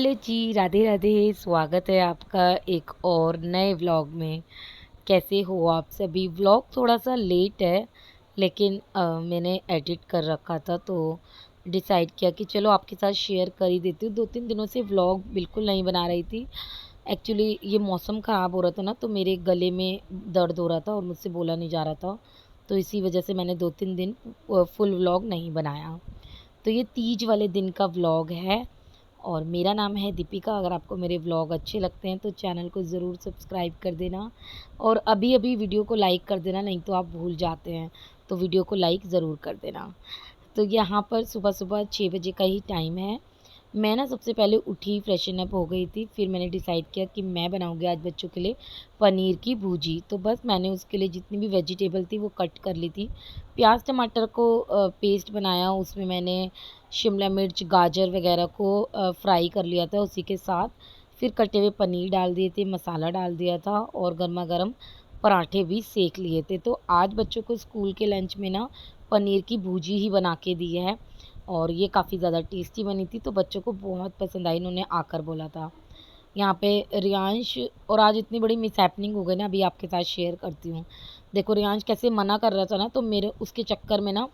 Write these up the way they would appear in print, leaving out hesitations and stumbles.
Hello जी, राधे राधे। स्वागत है आपका एक और नए व्लॉग में। कैसे हो आप सभी? व्लॉग थोड़ा सा लेट है, लेकिन मैंने एडिट कर रखा था तो डिसाइड किया कि चलो आपके साथ शेयर कर ही देती हूँ। 2-3 दिनों से व्लॉग बिल्कुल नहीं बना रही थी। एक्चुअली ये मौसम ख़राब हो रहा था ना, तो मेरे गले में दर्द हो रहा था और मुझसे बोला नहीं जा रहा था। तो इसी वजह से मैंने 2-3 दिन फुल व्लॉग नहीं बनाया। तो ये तीज वाले दिन का व्लॉग है और मेरा नाम है दीपिका। अगर आपको मेरे व्लॉग अच्छे लगते हैं तो चैनल को ज़रूर सब्सक्राइब कर देना और अभी-अभी वीडियो को लाइक कर देना, नहीं तो आप भूल जाते हैं। तो वीडियो को लाइक ज़रूर कर देना। तो यहाँ पर सुबह-सुबह 6 बजे का ही टाइम है। मैं ना सबसे पहले उठी, फ्रेशन अप हो गई थी, फिर मैंने डिसाइड किया कि मैं बनाऊँगी आज बच्चों के लिए पनीर की भुर्जी। तो बस मैंने उसके लिए जितनी भी वेजिटेबल थी वो कट कर ली थी। प्याज़ टमाटर को पेस्ट बनाया, उसमें मैंने शिमला मिर्च, गाजर वगैरह को फ्राई कर लिया था उसी के साथ। फिर कटे हुए पनीर डाल दिए थे, मसाला डाल दिया था और गरमा-गरम पराठे भी सेंक लिए थे। तो आज बच्चों को स्कूल के लंच में ना पनीर की भुर्जी ही बना के दी है और ये काफ़ी ज़्यादा टेस्टी बनी थी, तो बच्चों को बहुत पसंद आई, इन्होंने आकर बोला था। यहाँ पे रियांश और आज इतनी बड़ी मिसहैपनिंग हो गई ना, अभी आपके साथ शेयर करती हूँ। देखो रियांश कैसे मना कर रहा था ना, तो मेरे उसके चक्कर में ना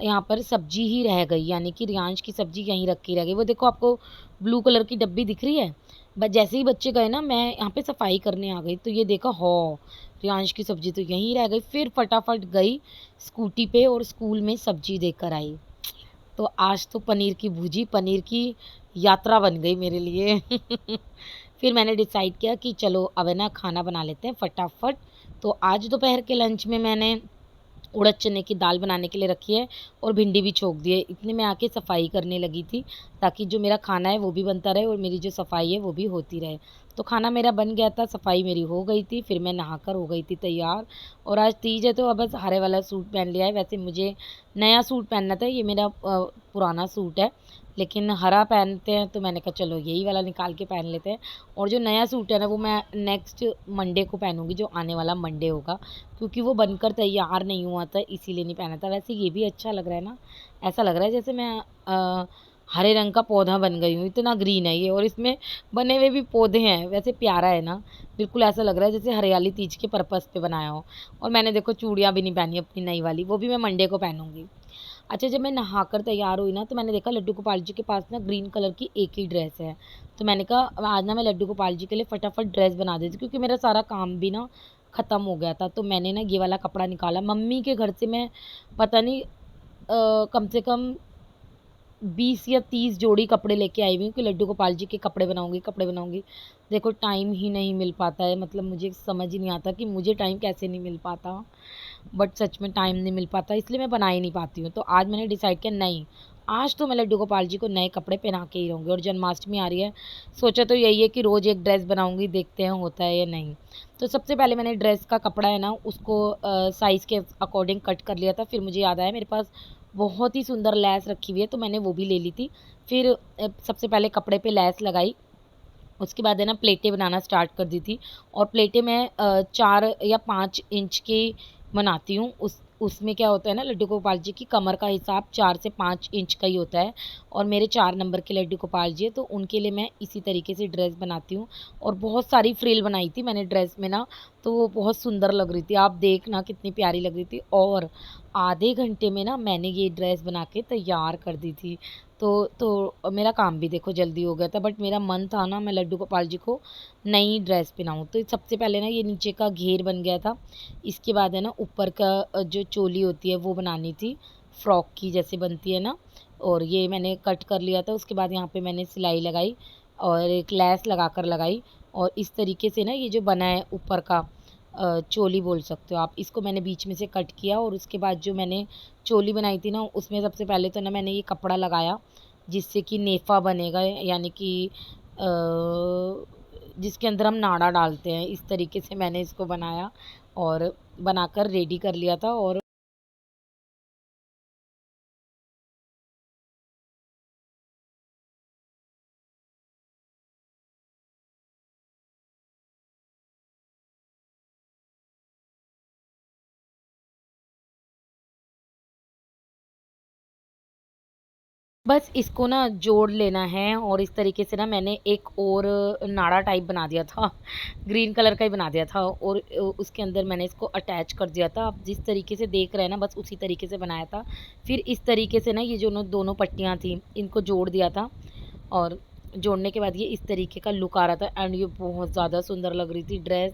यहाँ पर सब्ज़ी ही रह गई, यानी कि रियांश की सब्ज़ी यहीं रखी रह गई। वो देखो आपको ब्लू कलर की डब्बी दिख रही है? जैसे ही बच्चे गए ना, मैं यहाँ पे सफाई करने आ गई, तो ये देखा हाँ, रियांश की सब्ज़ी तो यहीं रह गई। फिर फटाफट गई स्कूटी पे और स्कूल में सब्ज़ी देकर आई। तो आज तो पनीर की भुर्जी, पनीर की यात्रा बन गई मेरे लिए। फिर मैंने डिसाइड किया कि चलो अब है ना खाना बना लेते हैं फटाफट। तो आज दोपहर के लंच में मैंने उड़द चने की दाल बनाने के लिए रखी है और भिंडी भी छोक दी है। इतने में आके सफाई करने लगी थी, ताकि जो मेरा खाना है वो भी बनता रहे और मेरी जो सफाई है वो भी होती रहे। तो खाना मेरा बन गया था, सफाई मेरी हो गई थी, फिर मैं नहाकर हो गई थी तैयार। और आज तीज है तो अब बस हरे वाला सूट पहन लिया है। वैसे मुझे नया सूट पहनना था, ये मेरा पुराना सूट है, लेकिन हरा पहनते हैं तो मैंने कहा चलो यही वाला निकाल के पहन लेते हैं। और जो नया सूट है ना वो मैं नेक्स्ट मंडे को पहनूँगी, जो आने वाला मंडे होगा, क्योंकि वो बनकर तैयार नहीं हुआ था इसीलिए नहीं पहना था। वैसे ये भी अच्छा लग रहा है ना, ऐसा लग रहा है जैसे मैं हरे रंग का पौधा बन गई हूँ, इतना ग्रीन है ये और इसमें बने हुए भी पौधे हैं। वैसे प्यारा है ना, बिल्कुल ऐसा लग रहा है जैसे हरियाली तीज के पर्पज़ पे बनाया हो। और मैंने देखो चूड़ियाँ भी नहीं पहनी अपनी नई वाली, वो भी मैं मंडे को पहनूँगी। अच्छा, जब मैं नहाकर तैयार हुई ना, तो मैंने देखा लड्डू गोपाल जी के पास ना ग्रीन कलर की एक ही ड्रेस है। तो मैंने कहा अब आज ना मैं लड्डू गोपाल जी के लिए फटाफट ड्रेस बना देती हूँ, क्योंकि मेरा सारा काम भी ना ख़त्म हो गया था। तो मैंने ना ये वाला कपड़ा निकाला मम्मी के घर से। मैं पता नहीं कम से कम 20 या 30 जोड़ी कपड़े लेके आई हुई हूँ कि लड्डू गोपाल जी के कपड़े बनाऊँगी, कपड़े बनाऊँगी। देखो टाइम ही नहीं मिल पाता है, मतलब मुझे समझ ही नहीं आता कि मुझे टाइम कैसे नहीं मिल पाता। बट सच में टाइम नहीं मिल पाता, इसलिए मैं बना ही नहीं पाती हूँ। तो आज मैंने डिसाइड किया नहीं, आज तो मैं लड्डू गोपाल जी को नए कपड़े पहना के ही रहूँगी। और जन्माष्टमी आ रही है, सोचा तो यही है कि रोज़ एक ड्रेस बनाऊँगी, देखते हैं होता है या नहीं। तो सबसे पहले मैंने ड्रेस का कपड़ा है ना उसको साइज़ के अकॉर्डिंग कट कर लिया था। फिर मुझे याद आया मेरे पास बहुत ही सुंदर लैस रखी हुई है, तो मैंने वो भी ले ली थी। फिर सबसे पहले कपड़े पे लैस लगाई, उसके बाद है ना प्लेटें बनाना स्टार्ट कर दी थी। और प्लेटें मैं 4 या 5 इंच की बनाती हूँ। उसमें क्या होता है ना, लड्डू गोपाल जी की कमर का हिसाब 4 से 5 इंच का ही होता है और मेरे 4 नंबर के लड्डू गोपाल जी हैं, तो उनके लिए मैं इसी तरीके से ड्रेस बनाती हूँ। और बहुत सारी फ्रिल बनाई थी मैंने ड्रेस में ना, तो वो बहुत सुंदर लग रही थी। आप देखना कितनी प्यारी लग रही थी। और आधे घंटे में ना मैंने ये ड्रेस बना के तैयार कर दी थी। तो मेरा काम भी देखो जल्दी हो गया था। बट मेरा मन था ना मैं लड्डू गोपाल जी को नई ड्रेस पहनाऊँ। तो सबसे पहले ना ये नीचे का घेर बन गया था। इसके बाद है ना ऊपर का जो चोली होती है वो बनानी थी, फ्रॉक की जैसे बनती है ना। और ये मैंने कट कर लिया था। उसके बाद यहाँ पे मैंने सिलाई लगाई और एक लैस लगाकर लगाई। और इस तरीके से ना ये जो बना है ऊपर का चोली बोल सकते हो आप, इसको मैंने बीच में से कट किया। और उसके बाद जो मैंने चोली बनाई थी ना, उसमें सबसे पहले तो ना मैंने ये कपड़ा लगाया, जिससे कि नेफा बनेगा, यानी कि जिसके अंदर हम नाड़ा डालते हैं। इस तरीके से मैंने इसको बनाया और बनाकर रेडी कर लिया था। और बस इसको ना जोड़ लेना है और इस तरीके से ना मैंने एक और नाड़ा टाइप बना दिया था ग्रीन कलर का ही बना दिया था और उसके अंदर मैंने इसको अटैच कर दिया था। आप जिस तरीके से देख रहे हैं ना बस उसी तरीके से बनाया था। फिर इस तरीके से ना ये जो दोनों पट्टियाँ थी इनको जोड़ दिया था और जोड़ने के बाद ये इस तरीके का लुक आ रहा था एंड ये बहुत ज़्यादा सुंदर लग रही थी ड्रेस।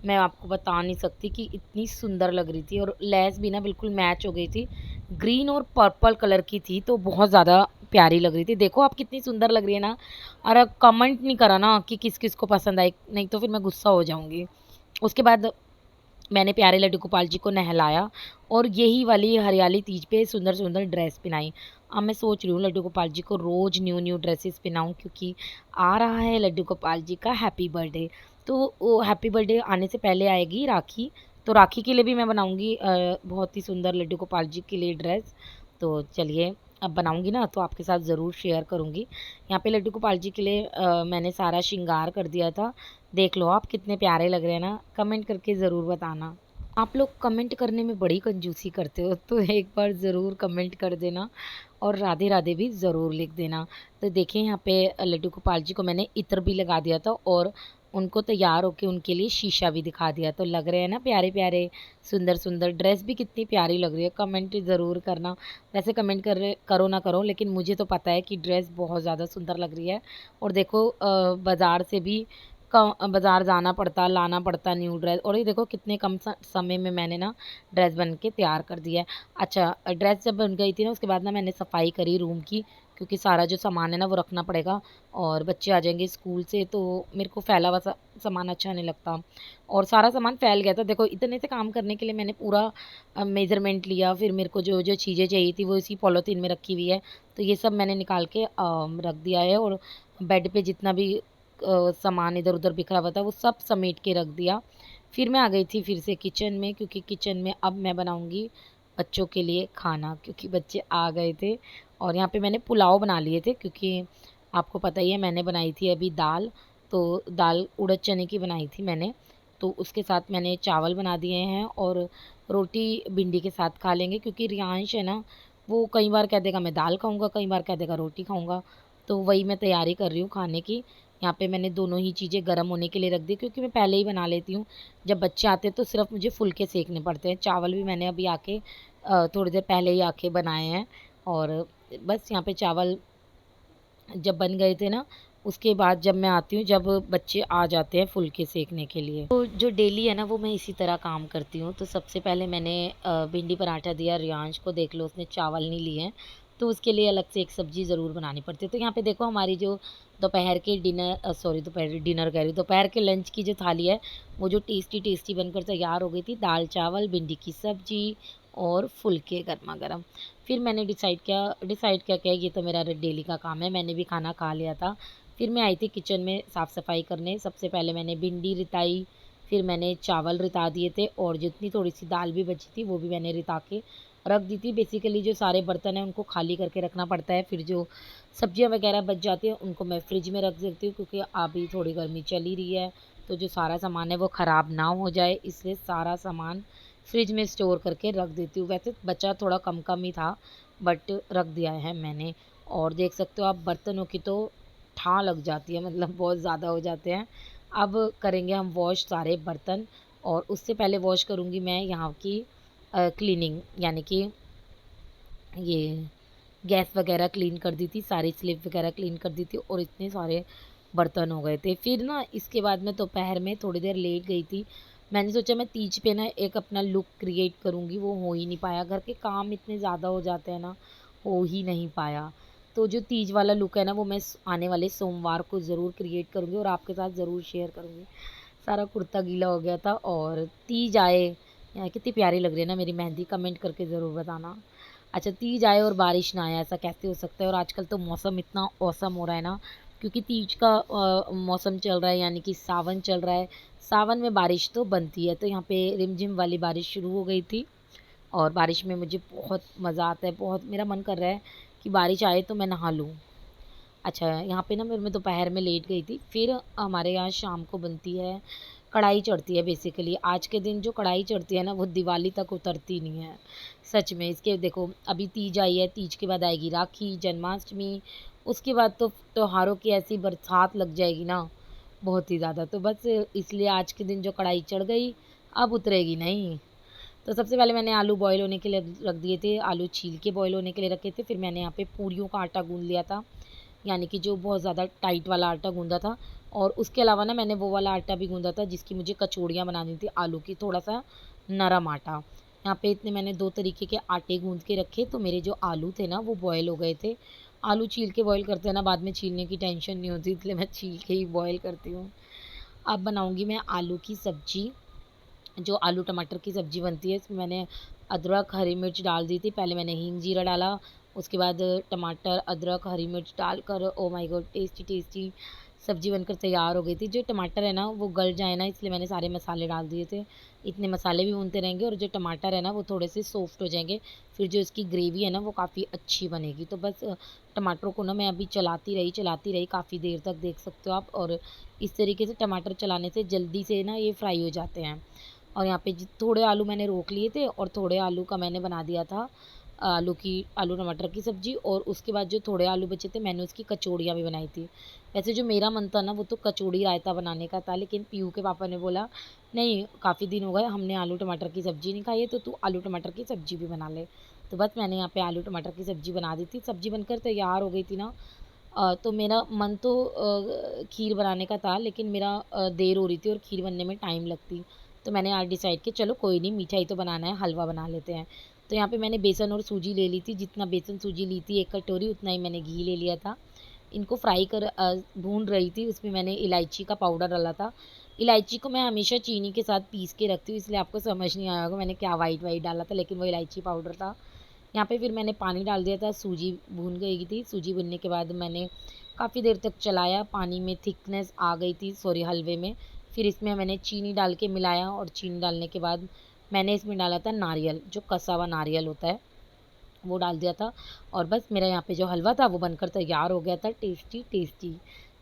मैं आपको बता नहीं सकती कि इतनी सुंदर लग रही थी और लेस भी ना बिल्कुल मैच हो गई थी। ग्रीन और पर्पल कलर की थी तो बहुत ज़्यादा प्यारी लग रही थी। देखो आप कितनी सुंदर लग रही है ना। और अब कमेंट नहीं करा ना कि किस किस को पसंद आई, नहीं तो फिर मैं गुस्सा हो जाऊँगी। उसके बाद मैंने प्यारे लड्डू गोपाल जी को नहलाया और यही वाली हरियाली तीज पे सुंदर सुंदर ड्रेस पहनाई। अब मैं सोच रही हूँ लड्डू गोपाल जी को रोज़ न्यू न्यू ड्रेसेस पहनाऊँ, क्योंकि आ रहा है लड्डू गोपाल जी का हैप्पी बर्थडे। तो वो हैप्पी बर्थडे आने से पहले आएगी राखी, तो राखी के लिए भी मैं बनाऊँगी बहुत ही सुंदर लड्डू गोपाल जी के लिए ड्रेस। तो चलिए अब बनाऊँगी ना तो आपके साथ ज़रूर शेयर करूँगी। यहाँ पे लड्डू गोपाल जी के लिए मैंने सारा श्रृंगार कर दिया था। देख लो आप कितने प्यारे लग रहे हैं ना, कमेंट करके ज़रूर बताना। आप लोग कमेंट करने में बड़ी कंजूसी करते हो तो एक बार ज़रूर कमेंट कर देना और राधे राधे भी ज़रूर लिख देना। तो देखिए यहाँ पे लड्डू गोपाल जी को मैंने इत्र भी लगा दिया था और उनको तैयार होके उनके लिए शीशा भी दिखा दिया। तो लग रहे हैं ना प्यारे प्यारे, सुंदर सुंदर। ड्रेस भी कितनी प्यारी लग रही है, कमेंट ज़रूर करना। वैसे कमेंट करो ना करो, लेकिन मुझे तो पता है कि ड्रेस बहुत ज़्यादा सुंदर लग रही है। और देखो बाज़ार से भी बाज़ार जाना पड़ता, लाना पड़ता न्यू ड्रेस, और ये देखो कितने कम समय में मैंने ना ड्रेस बन के तैयार कर दिया है। अच्छा ड्रेस जब बन गई थी ना उसके बाद ना मैंने सफाई करी रूम की, क्योंकि सारा जो सामान है ना वो रखना पड़ेगा और बच्चे आ जाएंगे स्कूल से तो मेरे को फैला हुआ सामान अच्छा नहीं लगता। और सारा सामान फैल गया था। देखो इतने से काम करने के लिए मैंने पूरा मेज़रमेंट लिया, फिर मेरे को जो जो चीज़ें चाहिए थी वो इसी पॉलीथीन में रखी हुई है। तो ये सब मैंने निकाल के रख दिया है और बेड पे जितना भी सामान इधर-उधर बिखरा हुआ था वो सब समेट के रख दिया। फिर मैं आ गई थी फिर से किचन में, क्योंकि किचन में अब मैं बनाऊँगी बच्चों के लिए खाना, क्योंकि बच्चे आ गए थे। और यहाँ पे मैंने पुलाव बना लिए थे, क्योंकि आपको पता ही है मैंने बनाई थी अभी दाल, तो दाल उड़द चने की बनाई थी मैंने। तो उसके साथ मैंने चावल बना दिए हैं और रोटी भिंडी के साथ खा लेंगे, क्योंकि रियांश है ना वो कई बार कह देगा मैं दाल खाऊँगा, कई बार कह देगा रोटी खाऊँगा। तो वही मैं तैयारी कर रही हूँ खाने की। यहाँ पे मैंने दोनों ही चीज़ें गर्म होने के लिए रख दी, क्योंकि मैं पहले ही बना लेती हूँ। जब बच्चे आते हैं तो सिर्फ मुझे फुलके सेकने पड़ते हैं। चावल भी मैंने अभी आके थोड़ी देर पहले ही आके बनाए हैं। और बस यहाँ पे चावल जब बन गए थे ना उसके बाद जब मैं आती हूँ, जब बच्चे आ जाते हैं फुलके सेकने के लिए, तो जो डेली है ना वो मैं इसी तरह काम करती हूँ। तो सबसे पहले मैंने भिंडी पराठा दिया रियांश को, देख लो उसने चावल नहीं लिए हैं, तो उसके लिए अलग से एक सब्ज़ी ज़रूर बनानी पड़ती है। तो यहाँ पे देखो हमारी जो दोपहर के डिनर सॉरी दोपहर डिनर कह रही हूँ, दोपहर के लंच की जो थाली है वो जो टेस्टी टेस्टी बनकर तैयार हो गई थी। दाल चावल भिंडी की सब्ज़ी और फुलके गर्मा गर्म। फिर मैंने डिसाइड क्या ये तो मेरा डेली का काम है, मैंने भी खाना खा लिया था। फिर मैं आई थी किचन में साफ़ सफाई करने। सबसे पहले मैंने भिंडी रिताई, फिर मैंने चावल रिता दिए थे और जितनी थोड़ी सी दाल भी बची थी वो भी मैंने रिता के रख दी थी। बेसिकली जो सारे बर्तन हैं उनको खाली करके रखना पड़ता है, फिर जो सब्जियां वगैरह बच जाती हैं उनको मैं फ्रिज में रख देती हूँ, क्योंकि अभी थोड़ी गर्मी चली रही है तो जो सारा सामान है वो ख़राब ना हो जाए, इसलिए सारा सामान फ्रिज में स्टोर करके रख देती हूँ। वैसे बचा थोड़ा कम कम ही था बट रख दिया है मैंने। और देख सकते हो आप बर्तनों की तो ठा लग जाती है, मतलब बहुत ज़्यादा हो जाते हैं। अब करेंगे हम वॉश सारे बर्तन, और उससे पहले वॉश करूँगी मैं यहाँ की क्लीनिंग, यानी कि ये गैस वगैरह क्लीन कर दी थी, सारी स्लिप वगैरह क्लीन कर दी थी और इतने सारे बर्तन हो गए थे। फिर ना इसके बाद मैं दोपहर में थोड़ी देर लेट गई थी। मैंने सोचा मैं तीज पे ना एक अपना लुक क्रिएट करूँगी, वो हो ही नहीं पाया। घर के काम इतने ज़्यादा हो जाते हैं ना, हो ही नहीं पाया। तो जो तीज वाला लुक है ना वो मैं आने वाले सोमवार को ज़रूर क्रिएट करूँगी और आपके साथ ज़रूर शेयर करूँगी। सारा कुर्ता गीला हो गया था और तीज आए, यार कितनी प्यारी लग रही है ना मेरी मेहंदी, कमेंट करके ज़रूर बताना। अच्छा तीज आए और बारिश ना आए, ऐसा कैसे हो सकता है। और आजकल तो मौसम इतना औसम हो रहा है ना, क्योंकि तीज का मौसम चल रहा है, यानी कि सावन चल रहा है। सावन में बारिश तो बनती है, तो यहाँ पे रिमझिम वाली बारिश शुरू हो गई थी और बारिश में मुझे बहुत मज़ा आता है। बहुत मेरा मन कर रहा है कि बारिश आए तो मैं नहा लूँ। अच्छा यहाँ पे ना मैं दोपहर में लेट गई थी। फिर हमारे यहाँ शाम को बनती है कढ़ाई चढ़ती है बेसिकली। आज के दिन जो कढ़ाई चढ़ती है ना वो दिवाली तक उतरती नहीं है, सच में। इसके देखो अभी तीज आई है, तीज के बाद आएगी राखी, जन्माष्टमी, उसके बाद तो त्योहारों की ऐसी बरसात लग जाएगी ना, बहुत ही ज़्यादा। तो बस इसलिए आज के दिन जो कढ़ाई चढ़ गई अब उतरेगी नहीं। तो सबसे पहले मैंने आलू बॉयल होने के लिए रख दिए थे, आलू छील के बॉयल होने के लिए रखे थे। फिर मैंने यहाँ पे पूरियों का आटा गूँध लिया था, यानी कि जो बहुत ज़्यादा टाइट वाला आटा गूँधा था। और उसके अलावा ना मैंने वो वाला आटा भी गूँधा था जिसकी मुझे कचौड़ियाँ बनानी थी आलू की, थोड़ा सा नरम आटा। यहाँ पे इतने मैंने 2 तरीके के आटे गूँध के रखे, तो मेरे जो आलू थे ना वो बॉयल हो गए थे। आलू छील के बॉयल करते हैं ना, बाद में छीलने की टेंशन नहीं होती, इसलिए मैं छील के ही बॉयल करती हूँ। अब बनाऊँगी मैं आलू की सब्ज़ी। जो आलू टमाटर की सब्ज़ी बनती है इसमें मैंने अदरक हरी मिर्च डाल दी थी। पहले मैंने हींग जीरा डाला, उसके बाद टमाटर अदरक हरी मिर्च डालकर oh my God tasty tasty सब्ज़ी बनकर तैयार हो गई थी। जो टमाटर है ना वो गल जाए ना, इसलिए मैंने सारे मसाले डाल दिए थे। इतने मसाले भी भूनते रहेंगे और जो टमाटर है ना वो थोड़े से सॉफ्ट हो जाएंगे, फिर जो इसकी ग्रेवी है ना वो काफ़ी अच्छी बनेगी। तो बस टमाटरों को ना मैं अभी चलाती रही काफ़ी देर तक, देख सकते हो आप। और इस तरीके से टमाटर चलाने से जल्दी से ना ये फ्राई हो जाते हैं। और यहाँ पे थोड़े आलू मैंने रोक लिए थे और थोड़े आलू का मैंने बना दिया था आलू टमाटर की सब्ज़ी। और उसके बाद जो थोड़े आलू बचे थे मैंने उसकी कचौड़ियाँ भी बनाई थी। वैसे जो मेरा मन था ना वो तो कचौड़ी रायता बनाने का था, लेकिन पीयू के पापा ने बोला नहीं काफ़ी दिन हो गए हमने आलू टमाटर की सब्ज़ी नहीं खाई है, तो तू आलू टमाटर की सब्ज़ी भी बना ले। तो बस मैंने यहाँ पे आलू टमाटर की सब्ज़ी बना दी थी। सब्ज़ी बनकर तैयार हो गई थी ना, तो मेरा मन तो खीर बनाने का था, लेकिन मेरा देर हो रही थी और खीर बनने में टाइम लगती। तो मैंने आज डिसाइड किया चलो कोई नहीं, मिठाई तो बनाना है, हलवा बना लेते हैं। तो यहाँ पे मैंने बेसन और सूजी ले ली थी। जितना बेसन सूजी ली थी 1 कटोरी, उतना ही मैंने घी ले लिया था। इनको फ्राई कर भून रही थी, उसमें मैंने इलायची का पाउडर डाला था। इलायची को मैं हमेशा चीनी के साथ पीस के रखती हूँ, इसलिए आपको समझ नहीं आया होगा मैंने क्या वाइट वाइट डाला था, लेकिन वो इलायची पाउडर था। यहाँ पे फिर मैंने पानी डाल दिया था, सूजी भून गई थी। सूजी भुनने के बाद मैंने काफ़ी देर तक चलाया, पानी में थिकनेस आ गई थी, सॉरी हलवे में। फिर इसमें मैंने चीनी डाल के मिलाया और चीनी डालने के बाद मैंने इसमें डाला था नारियल, जो कसा हुआ नारियल होता है वो डाल दिया था। और बस मेरा यहाँ पे जो हलवा था वो बनकर तैयार हो गया था, टेस्टी टेस्टी।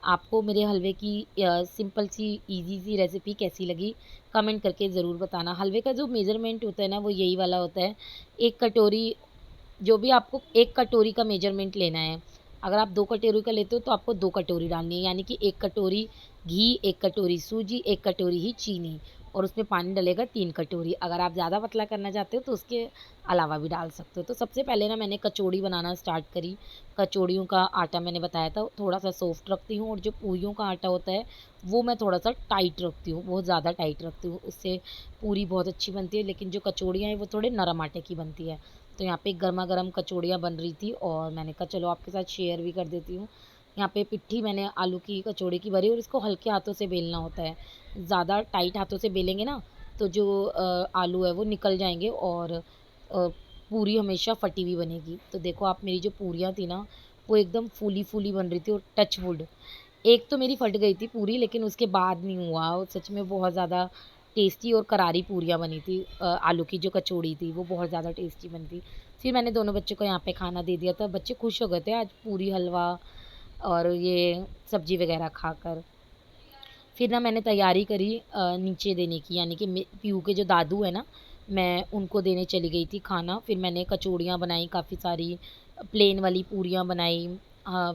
आपको मेरे हलवे की सिंपल सी इजी सी रेसिपी कैसी लगी कमेंट करके ज़रूर बताना। हलवे का जो मेज़रमेंट होता है ना वो यही वाला होता है, 1 कटोरी, जो भी आपको 1 कटोरी का मेजरमेंट लेना है। अगर आप 2 कटोरी का लेते हो तो आपको 2 कटोरी डालनी है, यानी कि 1 कटोरी घी, 1 कटोरी सूजी, 1 कटोरी ही चीनी, और उसमें पानी डलेगा 3 कटोरी। अगर आप ज़्यादा पतला करना चाहते हो तो उसके अलावा भी डाल सकते हो। तो सबसे पहले ना मैंने कचौड़ी बनाना स्टार्ट करी। कचौड़ियों का आटा मैंने बताया था थोड़ा-सा सॉफ्ट रखती हूँ, और जो पूरियों का आटा होता है वो मैं थोड़ा-सा टाइट रखती हूँ, बहुत ज़्यादा टाइट रखती हूँ। उससे पूरी बहुत अच्छी बनती है, लेकिन जो कचौड़ियाँ हैं वो थोड़े नरम आटे की बनती है। तो यहाँ पे गरमा-गरम कचौड़ियाँ बन रही थी और मैंने कहा चलो आपके साथ शेयर भी कर देती हूँ। यहाँ पे पिट्ठी मैंने आलू की कचौड़ी की भरी, और इसको हल्के हाथों से बेलना होता है। ज़्यादा टाइट हाथों से बेलेंगे ना तो जो आलू है वो निकल जाएँगे, और पूरी हमेशा फटी हुई बनेगी। तो देखो आप, मेरी जो पूरियाँ थी ना वो एकदम फूली-फूली बन रही थी, और टच वुड एक तो मेरी फट गई थी पूरी, लेकिन उसके बाद नहीं हुआ। वो सच में बहुत ज़्यादा टेस्टी और करारी पूरियाँ बनी थी। आलू की जो कचौड़ी थी वो बहुत ज़्यादा टेस्टी बनी थी। फिर मैंने दोनों बच्चों को यहाँ पे खाना दे दिया था। बच्चे खुश हो गए थे आज पूरी, हलवा और ये सब्ज़ी वग़ैरह खाकर। फिर ना मैंने तैयारी करी नीचे देने की, यानी कि पीहू के जो दादू है ना, मैं उनको देने चली गई थी खाना। फिर मैंने कचौड़ियाँ बनाई काफ़ी सारी, प्लेन वाली पूरियाँ बनाई।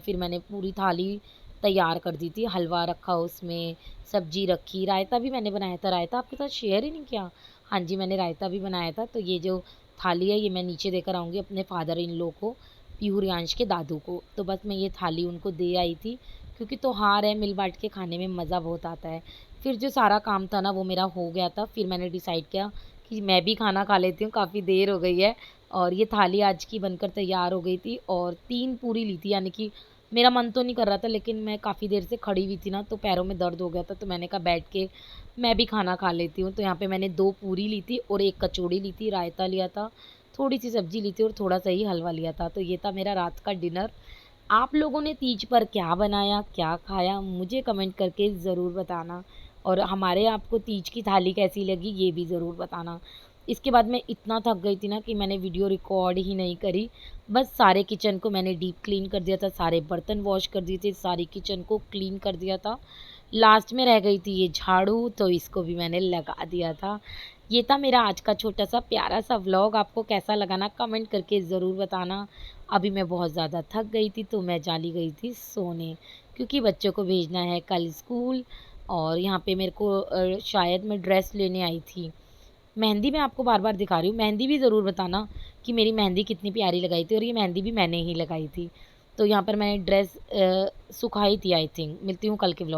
फिर मैंने पूरी थाली तैयार कर दी थी, हलवा रखा उसमें, सब्ज़ी रखी, रायता भी मैंने बनाया था। रायता आपके साथ शेयर ही नहीं किया। हाँ जी, मैंने रायता भी बनाया था। तो ये जो थाली है ये मैं नीचे देकर आऊँगी अपने फादर इन लॉ को, पीहू रियांश के दादू को। तो बस मैं ये थाली उनको दे आई थी, क्योंकि त्योहार है, मिल बाँट के खाने में मज़ा बहुत आता है। फिर जो सारा काम था ना वो मेरा हो गया था। फिर मैंने डिसाइड किया कि मैं भी खाना खा लेती हूँ, काफ़ी देर हो गई है। और ये थाली आज की बनकर तैयार हो गई थी, और 3 पूरी ली थी, यानी कि मेरा मन तो नहीं कर रहा था, लेकिन मैं काफ़ी देर से खड़ी हुई थी ना तो पैरों में दर्द हो गया था, तो मैंने कहा बैठ के मैं भी खाना खा लेती हूँ। तो यहाँ पे मैंने 2 पूरी ली थी और 1 कचौड़ी ली थी, रायता लिया था, थोड़ी-सी सब्ज़ी ली थी और थोड़ा-सा ही हलवा लिया था। तो ये था मेरा रात का डिनर। आप लोगों ने तीज पर क्या बनाया, क्या खाया? मुझे कमेंट करके ज़रूर बताना, और हमारे आपको तीज की थाली कैसी लगी ये भी ज़रूर बताना। इसके बाद मैं इतना थक गई थी ना कि मैंने वीडियो रिकॉर्ड ही नहीं करी। बस सारे किचन को मैंने डीप क्लीन कर दिया था, सारे बर्तन वॉश कर दिए थे, सारी किचन को क्लीन कर दिया था। लास्ट में रह गई थी ये झाड़ू, तो इसको भी मैंने लगा दिया था। ये था मेरा आज का छोटा-सा प्यारा-सा व्लॉग। आपको कैसा लगा ना कमेंट करके ज़रूर बताना। अभी मैं बहुत ज़्यादा थक गई थी तो मैं चली गई थी सोने, क्योंकि बच्चों को भेजना है कल स्कूल। और यहाँ पे मेरे को शायद मैं ड्रेस लेने आई थी। मेहंदी मैं आपको बार-बार दिखा रही हूँ, मेहंदी भी ज़रूर बताना कि मेरी मेहंदी कितनी प्यारी लगाई थी, और ये मेहंदी भी मैंने ही लगाई थी। तो यहाँ पर मैंने ड्रेस सुखाई थी आई थिंक। मिलती हूँ कल के व्लॉग